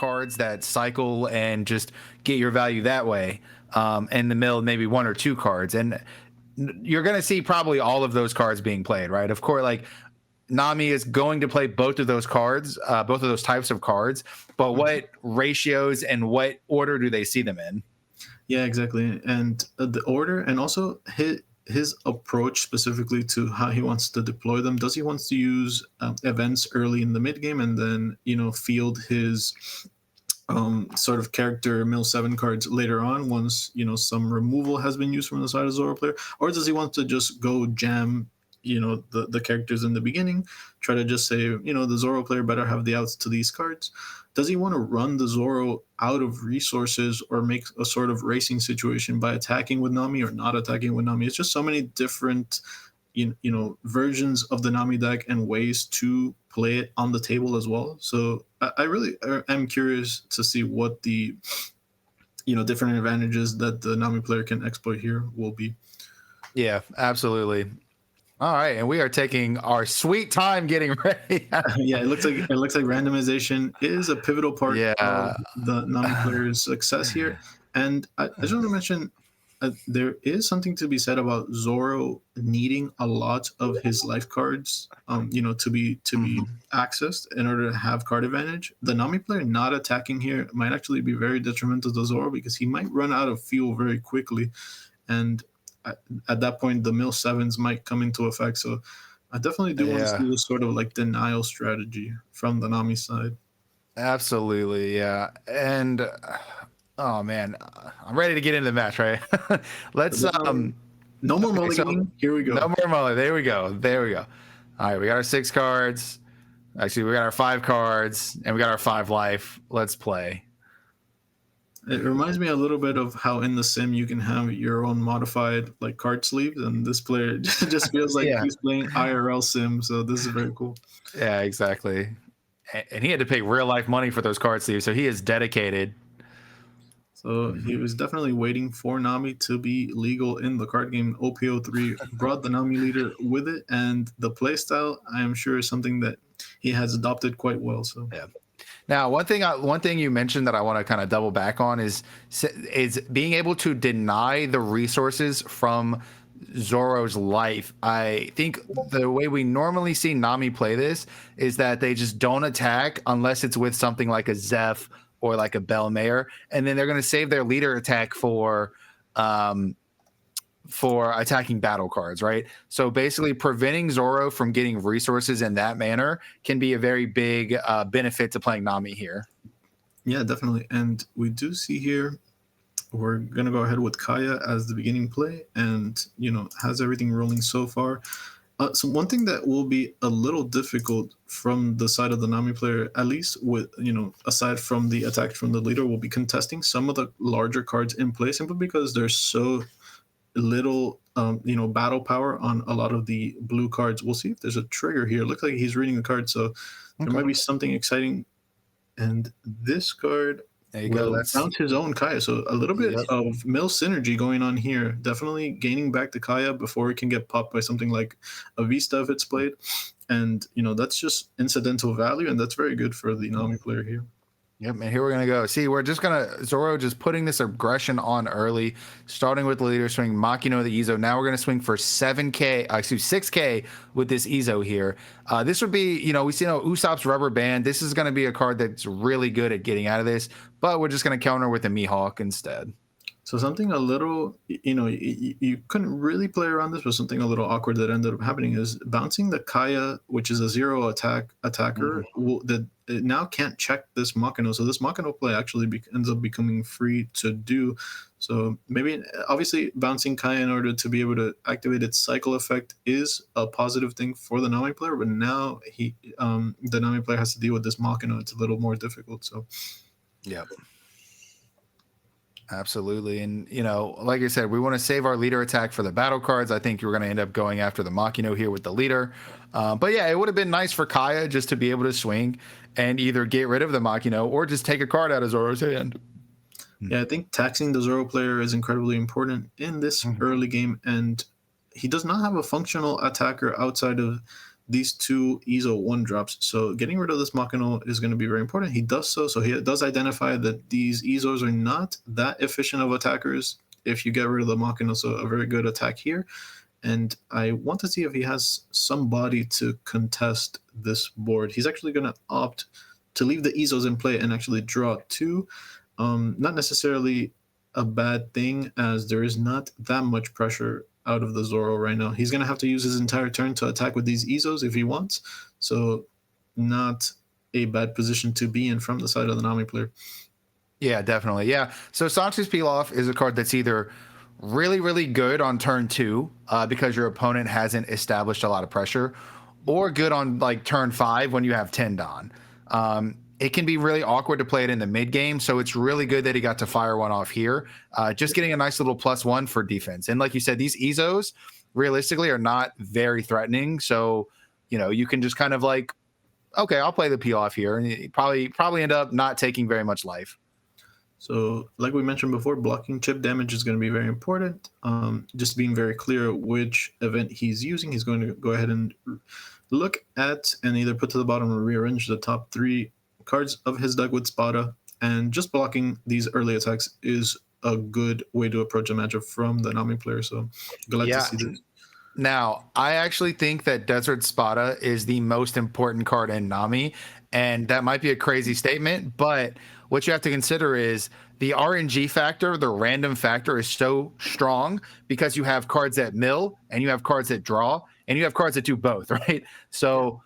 cards that cycle and just get your value that way. In the middle, maybe 1 or 2 cards. And you're going to see probably all of those cards being played, right? Of course, like Nami is going to play both of those cards, both of those types of cards. But what ratios and what order do they see them in? Yeah, exactly. And the order, and also his approach specifically to how he wants to deploy them. Does he wants to use events early in the mid game and then field his sort of character mill 7 cards later on once some removal has been used from the side of Zoro player, or does he want to just go jam the characters in the beginning, try to just say the Zoro player better have the outs to these cards? Does he want to run the Zoro out of resources or make a sort of racing situation by attacking with Nami or not attacking with Nami? It's just so many different versions of the Nami deck and ways to play it on the table as well. So I really am curious to see what the different advantages that the Nami player can exploit here will be. Yeah, absolutely. All right, and we are taking our sweet time getting ready. Yeah, it looks like randomization is a pivotal part of the Nami player's success here. And I just want to mention there is something to be said about Zoro needing a lot of his life cards, to be accessed in order to have card advantage. The Nami player not attacking here might actually be very detrimental to Zoro because he might run out of fuel very quickly, and at that point the mill 7s might come into effect. So I definitely do want to see this sort of like denial strategy from the Nami side. Absolutely, yeah. And oh man, I'm ready to get into the match, right? Let's no more mulliganing. Here we go. No more mulliganing. There we go. All right, we got our 6 cards. Actually, we got our 5 cards and we got our 5 life. Let's play. It reminds me a little bit of how in the sim you can have your own modified like card sleeves, and this player just feels like he's playing IRL sim. So this is very cool. Yeah, exactly. And he had to pay real life money for those card sleeves, so he is dedicated. So he was definitely waiting for Nami to be legal in the card game. OPO3 brought the Nami leader with it, and the playstyle, I am sure, is something that he has adopted quite well. So yeah. Now, one thing you mentioned that I want to kind of double back on is being able to deny the resources from Zoro's life. I think the way we normally see Nami play this is that they just don't attack unless it's with something like a Zeph or like a Bellmare, and then they're going to save their leader attack for attacking battle cards, right? So basically preventing Zoro from getting resources in that manner can be a very big benefit to playing Nami here. Yeah, definitely. And we do see here, we're going to go ahead with Kaya as the beginning play and, has everything rolling so far. So one thing that will be a little difficult from the side of the Nami player, at least with, aside from the attack from the leader, will be contesting some of the larger cards in play simply because there's so little battle power on a lot of the blue cards. We'll see if there's a trigger here. It looks like he's reading the card, so there might be something exciting. And this card will bounce his own Kaya, so a little bit of mill synergy going on here. Definitely gaining back the Kaya before it can get popped by something like a Vista if it's played. And that's just incidental value, and that's very good for the Nami player here. Yep, and here we're going to go. See, we're just going to, Zoro just putting this aggression on early, starting with the leader swing, Makino the Izo. Now we're going to swing for 6K with this Izo here. This would be, we see Usopp's Rubber Band. This is going to be a card that's really good at getting out of this, but we're just going to counter with a Mihawk instead. So something a little, you couldn't really play around this, but something a little awkward that ended up happening is bouncing the Kaya, which is a 0 attacker, that it now can't check this Makino. So this Makino play actually ends up becoming free to do. So maybe, obviously, bouncing Kaya in order to be able to activate its cycle effect is a positive thing for the Nami player, but now the Nami player has to deal with this Makino. It's a little more difficult. So, yeah. Absolutely. And, like I said, we want to save our leader attack for the battle cards. I think you're going to end up going after the Makino here with the leader. But yeah, it would have been nice for Kaya just to be able to swing and either get rid of the Makino or just take a card out of Zoro's hand. Yeah, I think taxing the Zoro player is incredibly important in this early game. And he does not have a functional attacker outside of these two EZO 1-drops. So getting rid of this Machino is going to be very important. He does so he does identify that these EZOs are not that efficient of attackers if you get rid of the Machino, so a very good attack here. And I want to see if he has somebody to contest this board. He's actually going to opt to leave the EZOs in play and actually draw two. Not necessarily a bad thing, as there is not that much pressure out of the Zoro right now. He's going to have to use his entire turn to attack with these EZOs if he wants. So not a bad position to be in from the side of the Nami player. Yeah, definitely. Yeah. So Santu's Peel Off is a card that's either really, really good on turn 2 because your opponent hasn't established a lot of pressure, or good on like turn 5 when you have 10 Don. It can be really awkward to play it in the mid game, so it's really good that he got to fire one off here. Just getting a nice little +1 for defense. And like you said, these EZOs realistically are not very threatening, so you can just kind of like, okay, I'll play the peel off here, and you probably end up not taking very much life. So, like we mentioned before, blocking chip damage is going to be very important. Just being very clear which event he's using. He's going to go ahead and look at and either put to the bottom or rearrange the top 3 cards of his deck with Spada. And just blocking these early attacks is a good way to approach a matchup from the Nami player. So, glad to see this. Now, I actually think that Desert Spada is the most important card in Nami, and that might be a crazy statement, but what you have to consider is the RNG factor, the random factor, is so strong because you have cards that mill, and you have cards that draw, and you have cards that do both, right? So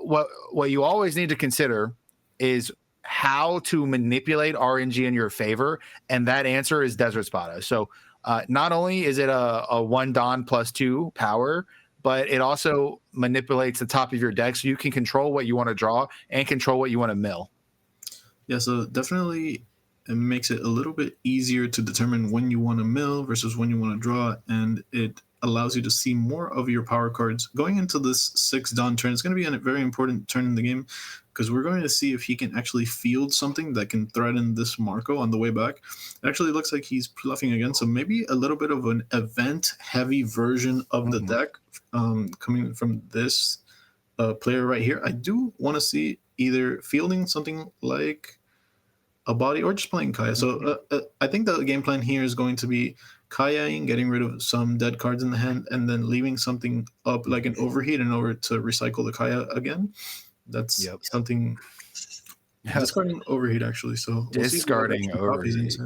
what you always need to consider is how to manipulate RNG in your favor, and that answer is Desert Spada. So not only is it a 1 Don +2 power, but it also manipulates the top of your deck, so you can control what you want to draw and control what you want to mill. Yeah, so definitely it makes it a little bit easier to determine when you want to mill versus when you want to draw, and it allows you to see more of your power cards. Going into this 6 Dawn turn, it's going to be a very important turn in the game because we're going to see if he can actually field something that can threaten this Marco on the way back. It actually looks like he's bluffing again, so maybe a little bit of an event-heavy version of the deck coming from this player right here. I do want to see either fielding something like a body or just playing Kaya. So I think the game plan here is going to be Kayaing, getting rid of some dead cards in the hand, and then leaving something up like an overheat in order to recycle the Kaya again. That's something. Discarding overheat, actually. So discarding overheat.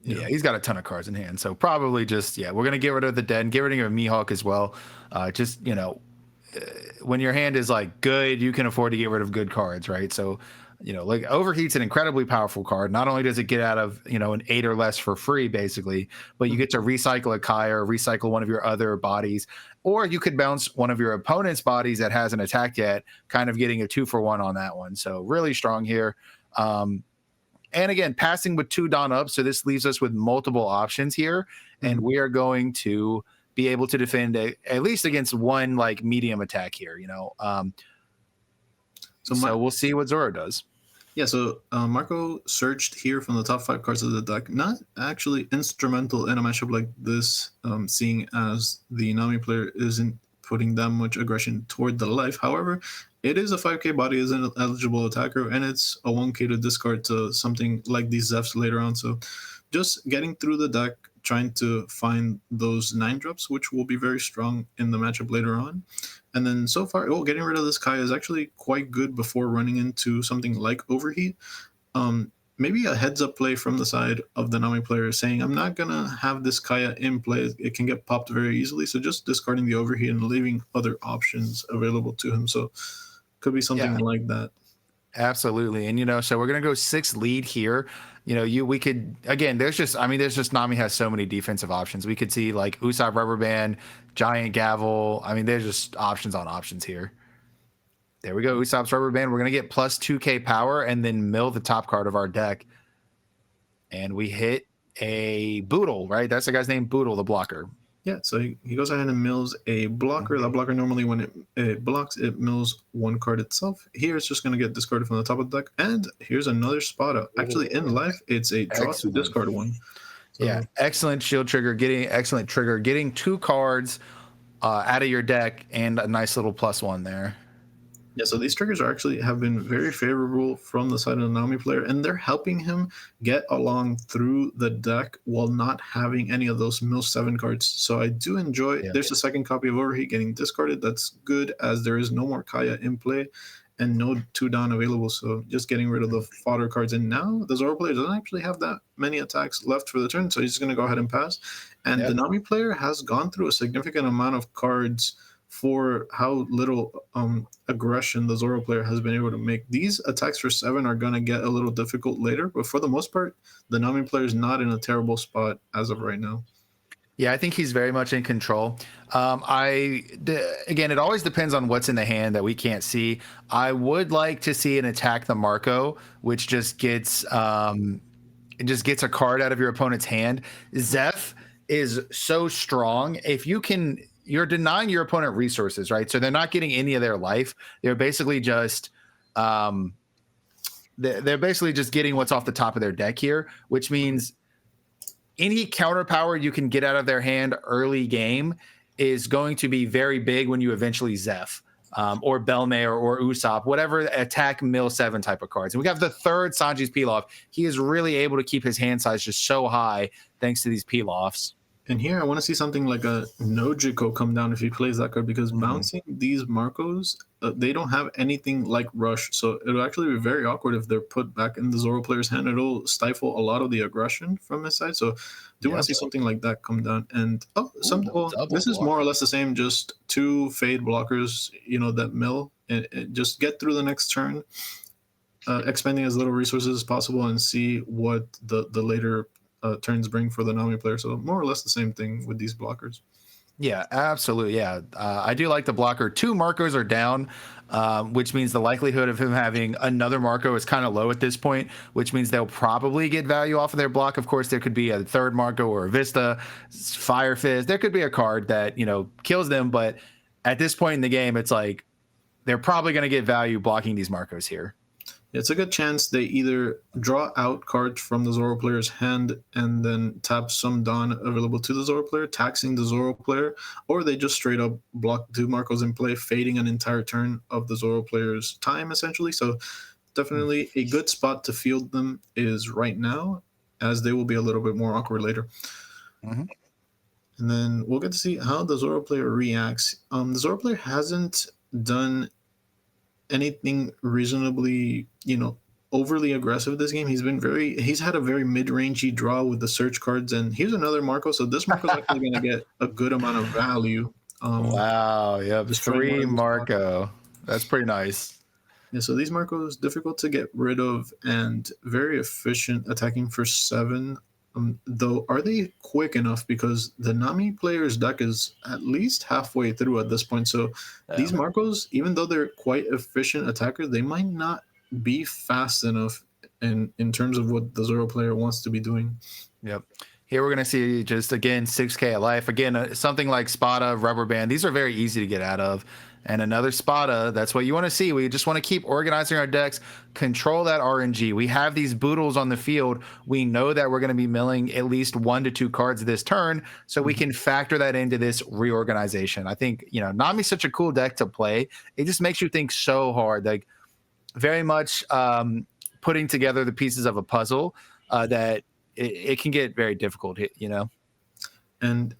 Yeah, he's got a ton of cards in hand. So probably just, we're going to get rid of the dead and get rid of Mihawk as well. When your hand is like good, you can afford to get rid of good cards, right? So, like Overheat's an incredibly powerful card. Not only does it get out of, an 8 or less for free, basically, but you get to recycle a Kaya or recycle one of your other bodies, or you could bounce one of your opponent's bodies that hasn't attacked yet, kind of getting a 2-for-1 on that one. So really strong here. And again, passing with 2 Dawn up. So this leaves us with multiple options here, and we are going to be able to defend at least against one like medium attack here, So we'll see what Zoro does. Yeah, so Marco searched here from the top 5 cards of the deck. Not actually instrumental in a matchup like this, seeing as the Nami player isn't putting that much aggression toward the life. However, it is a 5k body, is an eligible attacker, and it's a 1k to discard to something like these Zefs later on. So just getting through the deck, trying to find those 9 drops, which will be very strong in the matchup later on. And then so far, getting rid of this Kaya is actually quite good before running into something like Overheat. Maybe a heads-up play from the side of the Nami player saying, I'm not going to have this Kaya in play. It can get popped very easily. So just discarding the Overheat and leaving other options available to him. So could be something like that. Absolutely. And, so we're going to go 6 lead here. We could, again, there's just Nami has so many defensive options. We could see like Usopp Rubber Band, Giant Gavel. There's just options on options here. There we go. Usopp's Rubber Band. We're going to get plus 2k power and then mill the top card of our deck. And we hit a Boodle, right? That's the guy's name, Boodle, the blocker. Yeah, so he goes ahead and mills a blocker. That blocker normally, when it blocks, it mills 1 card itself. Here, it's just going to get discarded from the top of the deck. And here's another Spada. Actually, in life, it's a draw to discard 1. So, excellent shield trigger, excellent trigger, getting 2 cards out of your deck and a nice little +1 there. Yeah, so these triggers are actually have been very favorable from the side of the Nami player, and they're helping him get along through the deck while not having any of those mill 7 cards. So I do enjoy. Yeah. There's a second copy of Overheat getting discarded. That's good, as there is no more Kaya in play and no 2 Dawn available. So just getting rid of the fodder cards. And now the Zoro player doesn't actually have that many attacks left for the turn, so he's just going to go ahead and pass. And Yep. the Nami player has gone through a significant amount of cards for how little aggression the Zoro player has been able to make. These attacks for 7 are going to get a little difficult later, but for the most part, the Nami player is not in a terrible spot as of right now. Yeah, I think he's very much in control. Again, it always depends on what's in the hand that we can't see. I would like to see an attack the Marco, which just gets a card out of your opponent's hand. Zeph is so strong. If you can, you're denying your opponent resources, right? So they're not getting any of their life. They're basically just they're basically just getting what's off the top of their deck here, which means any counter power you can get out of their hand early game is going to be very big when you eventually Zeph or Belme or Usopp, whatever attack mill 7 type of cards. And we have the third Sanji's Pilaf. He is really able to keep his hand size just so high thanks to these Pilafs. And here I want to see something like a Nojiko come down if he plays that card, because bouncing these Marcos, they don't have anything like Rush. So it'll actually be very awkward if they're put back in the Zoro player's hand. It'll stifle a lot of the aggression from his side. So do want to see something like that come down. And this is more or less the same, just 2 Fade blockers, that mill. And just get through the next turn, expending as little resources as possible, and see what the later turns bring for the Nami player. So more or less the same thing with these blockers. Yeah, absolutely. Yeah, I do like the blocker. 2 Marcos are down, which means the likelihood of him having another Marco is kind of low at this point, which means they'll probably get value off of their block. Of course, there could be a 3rd Marco or a Vista, Fire Fist. There could be a card that, kills them. But at this point in the game, it's like they're probably going to get value blocking these Marcos here. It's a good chance they either draw out cards from the Zoro player's hand and then tap some Dawn available to the Zoro player, taxing the Zoro player, or they just straight up block 2 Marcos in play, fading an entire turn of the Zoro player's time, essentially. So definitely a good spot to field them is right now, as they will be a little bit more awkward later. And then we'll get to see how the Zoro player reacts. The Zoro player hasn't done anything reasonably, overly aggressive this game. He's had a very mid-rangey draw with the search cards, and here's another Marco. So this Marco is actually going to get a good amount of value. Wow, yep, 3 Marco. That's pretty nice. Yeah, so these Marcos difficult to get rid of and very efficient attacking for 7. Though, are they quick enough? Because the Nami player's deck is at least halfway through at this point. So these Marcos, even though they're quite efficient attackers, they might not be fast enough in terms of what the Zoro player wants to be doing. Yep. Here we're going to see just, again, 6K of life. Again, something like Spada, Rubber Band. These are very easy to get out of. And another Spada, that's what you want to see. We just want to keep organizing our decks, control that RNG. We have these Boodles on the field. We know that we're going to be milling at least 1 to 2 cards this turn, so we can factor that into this reorganization. I think, Nami's such a cool deck to play. It just makes you think so hard, like very much putting together the pieces of a puzzle that it can get very difficult, And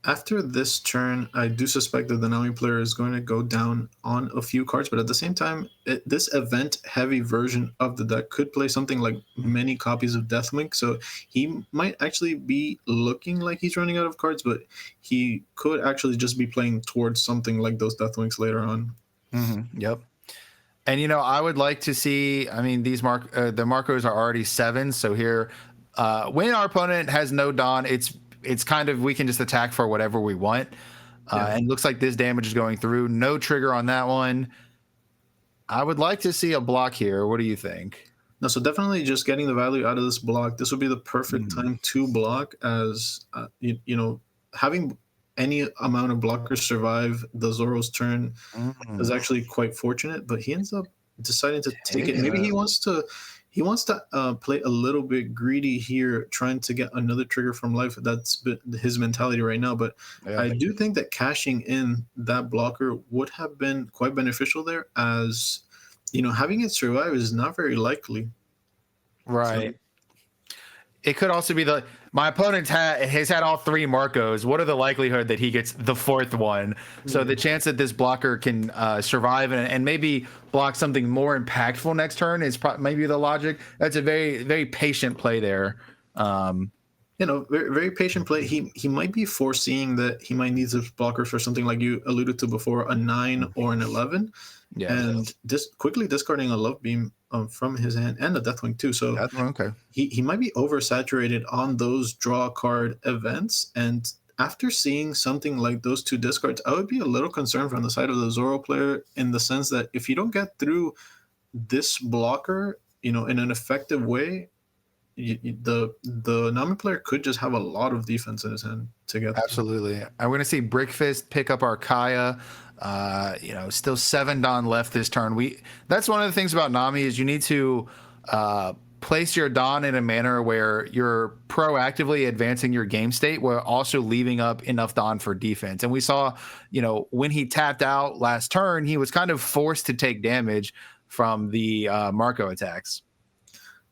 after this turn, I do suspect that the Nami player is going to go down on a few cards, but at the same time, this event-heavy version of the deck could play something like many copies of Deathlink, so he might actually be looking like he's running out of cards, but he could actually just be playing towards something like those Deathlinks later on. Yep. And, I would like to see, these the Marcos are already 7, so here, when our opponent has no Dawn, it's kind of, we can just attack for whatever we want. And looks like this damage is going through. No trigger on that one. I would like to see a block here. What do you think? No, so definitely just getting the value out of this block. This would be the perfect time to block, as, having any amount of blockers survive the Zoro's turn is actually quite fortunate, but he ends up deciding to take it. Maybe he wants to He wants to play a little bit greedy here, trying to get another trigger from life. His mentality right now. But Yeah. I do think that cashing in that blocker would have been quite beneficial there, as having it survive is not very likely. Right. So It could also be my opponent has had all three Marcos. What are the likelihood that he gets the fourth one? So yeah. the chance that this blocker can survive and maybe block something more impactful next turn is maybe the logic. That's a very, very patient play there. Um, Very, very patient play. He might be foreseeing that he might need this blocker for something like you alluded to before, a 9 or an 11, yeah. and quickly discarding a love beam from his hand and a Deathwing too. So Okay. he might be oversaturated on those draw card events. And after seeing something like those two discards, I would be a little concerned from the side of the Zoro player, in the sense that if you don't get through this blocker, in an effective way, the Nami player could just have a lot of defense in his hand to get through. Absolutely. I'm going to see Brickfist pick up our Kaya. Still 7 Don left this turn. That's one of the things about Nami is you need to place your Don in a manner where you're proactively advancing your game state while also leaving up enough Don for defense. And we saw, when he tapped out last turn, he was kind of forced to take damage from the Marco attacks.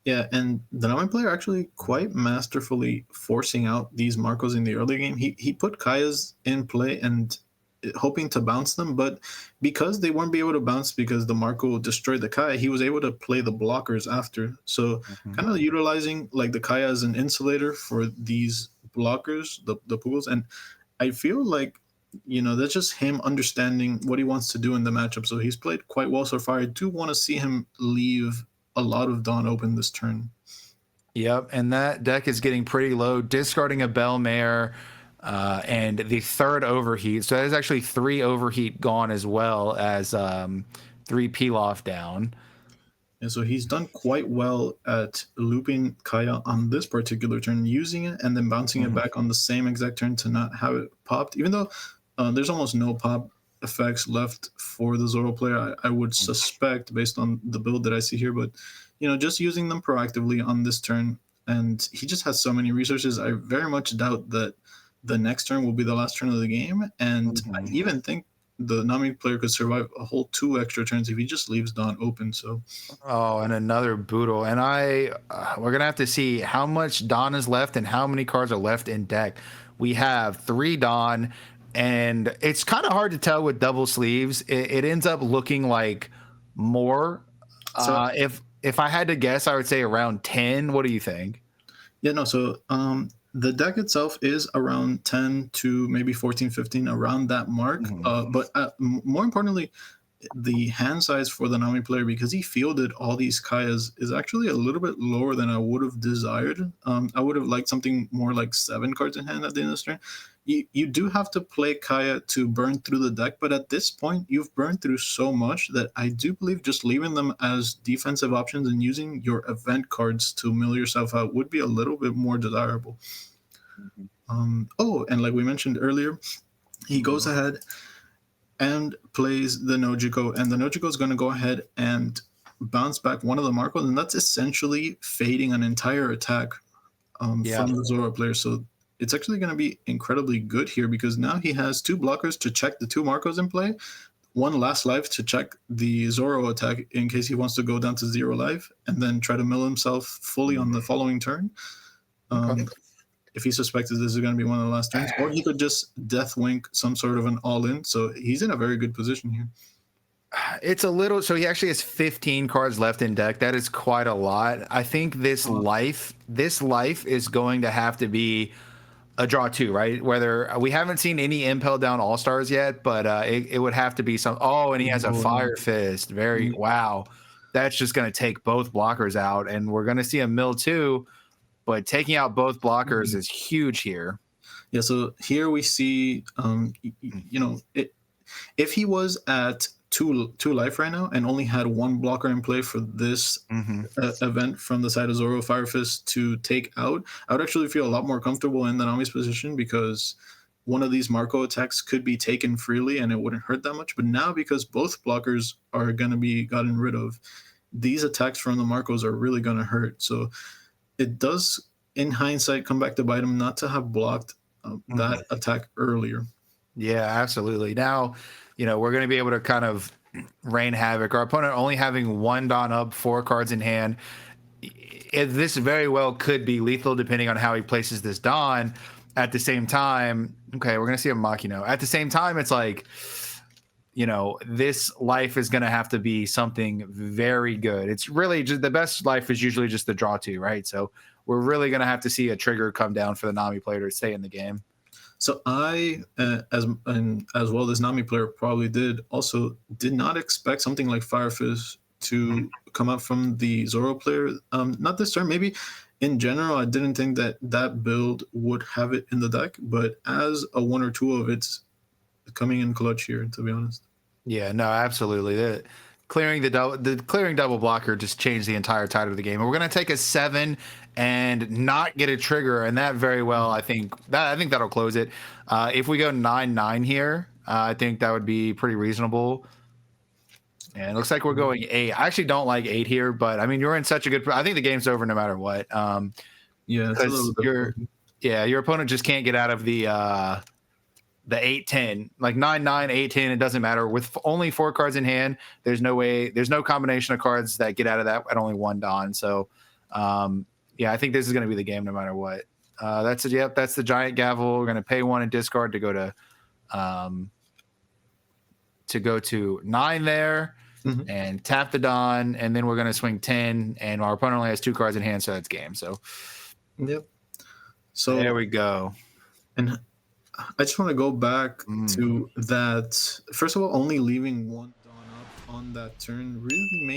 Yeah, and the Nami player actually quite masterfully forcing out these Marcos in the early game. He put Kaya's in play and hoping to bounce them, but because they weren't be able to bounce because the Marco destroyed the Kaya, he was able to play the blockers after. So kind of utilizing like the Kaya as an insulator for these blockers, the Pugos. And I feel like that's just him understanding what he wants to do in the matchup. So he's played quite well so far. I do want to see him leave a lot of Dawn open this turn. Yep, and that deck is getting pretty low, discarding a Bellmare and the third overheat. So that is actually 3 overheat gone, as well as 3 peel off down. And so he's done quite well at looping Kaya on this particular turn, using it and then bouncing it back on the same exact turn to not have it popped. Even though there's almost no pop effects left for the Zoro player, I would suspect, based on the build that I see here. But just using them proactively on this turn, and he just has so many resources. I very much doubt that the next turn will be the last turn of the game, and I even think the Nami player could survive a whole 2 extra turns if he just leaves Dawn open. So and another Boodle. And we're gonna have to see how much Dawn is left and how many cards are left in deck. We have 3 Dawn, and it's kind of hard to tell with double sleeves. It ends up looking like more. So If I had to guess, I would say around 10. What do you think? yeah, no. So the deck itself is around 10 to maybe 14, 15, around that mark. But more importantly, the hand size for the Nami player, because he fielded all these Kayas, is actually a little bit lower than I would have desired. I would have liked something more like 7 cards in hand at the end of the turn. You do have to play Kaya to burn through the deck, but at this point, you've burned through so much that I do believe just leaving them as defensive options and using your event cards to mill yourself out would be a little bit more desirable. And like we mentioned earlier, he goes ahead and plays the Nojiko, and the Nojiko is going to go ahead and bounce back one of the Marcos, and that's essentially fading an entire attack from the Zoro player. So it's actually going to be incredibly good here, because now he has 2 blockers to check the 2 Marcos in play, 1 last life to check the Zoro attack in case he wants to go down to 0 life, and then try to mill himself fully on the following turn. If he suspects this is going to be one of the last turns, or he could just death wink some sort of an all-in. So he's in a very good position here. It's a little, so he actually has 15 cards left in deck. That is quite a lot. I think this life is going to have to be a draw 2, right? Whether we haven't seen any Impel Down All-Stars yet, but it would have to be some. Oh, and he has a Fire Fist. Wow. That's just going to take both blockers out, and we're going to see a mill too. But taking out both blockers is huge here. Yeah, so here we see, if he was at two life right now and only had 1 blocker in play for this event from the side of Zoro Fire Fist to take out, I would actually feel a lot more comfortable in the Nami's position, because one of these Marco attacks could be taken freely and it wouldn't hurt that much. But now, because both blockers are going to be gotten rid of, these attacks from the Marcos are really going to hurt. So it does, in hindsight, come back to bite him not to have blocked that attack earlier. Yeah, absolutely. Now, we're going to be able to kind of rain havoc. Our opponent only having 1 Dawn up, 4 cards in hand. This very well could be lethal depending on how he places this Dawn. At the same time, okay, we're going to see a Machino. At the same time, it's like, this life is going to have to be something very good. It's really just the best life is usually just the draw 2, right? So we're really going to have to see a trigger come down for the Nami player to stay in the game. So I, as well as Nami player probably did, also did not expect something like Firefish to come out from the Zoro player. Not this turn, maybe in general, I didn't think that that build would have it in the deck, but as a 1 or 2 of it's coming in clutch here, to be honest. Yeah, no, absolutely. Clearing double blocker just changed the entire tide of the game. And we're gonna take a 7 and not get a trigger, and that very well, I think that'll close it. If we go 9-9 here, I think that would be pretty reasonable. And it looks like we're going 8. I actually don't like 8 here, but I mean, you're in such a good. I think the game's over no matter what. Yeah, it's a little bit. Your opponent just can't get out of the 8-10, like 9-9, 8-10. It doesn't matter. With only 4 cards in hand, there's no combination of cards that get out of that at only 1 Dawn. So, yeah, I think this is going to be the game no matter what. That's the giant gavel. We're going to pay 1 and discard to go to 9 there. And tap the Dawn, and then we're going to swing 10, and our opponent only has 2 cards in hand, so that's game. So, yep. So there we go. And I just want to go back to that. First of all, only leaving 1 Dawn up on that turn really made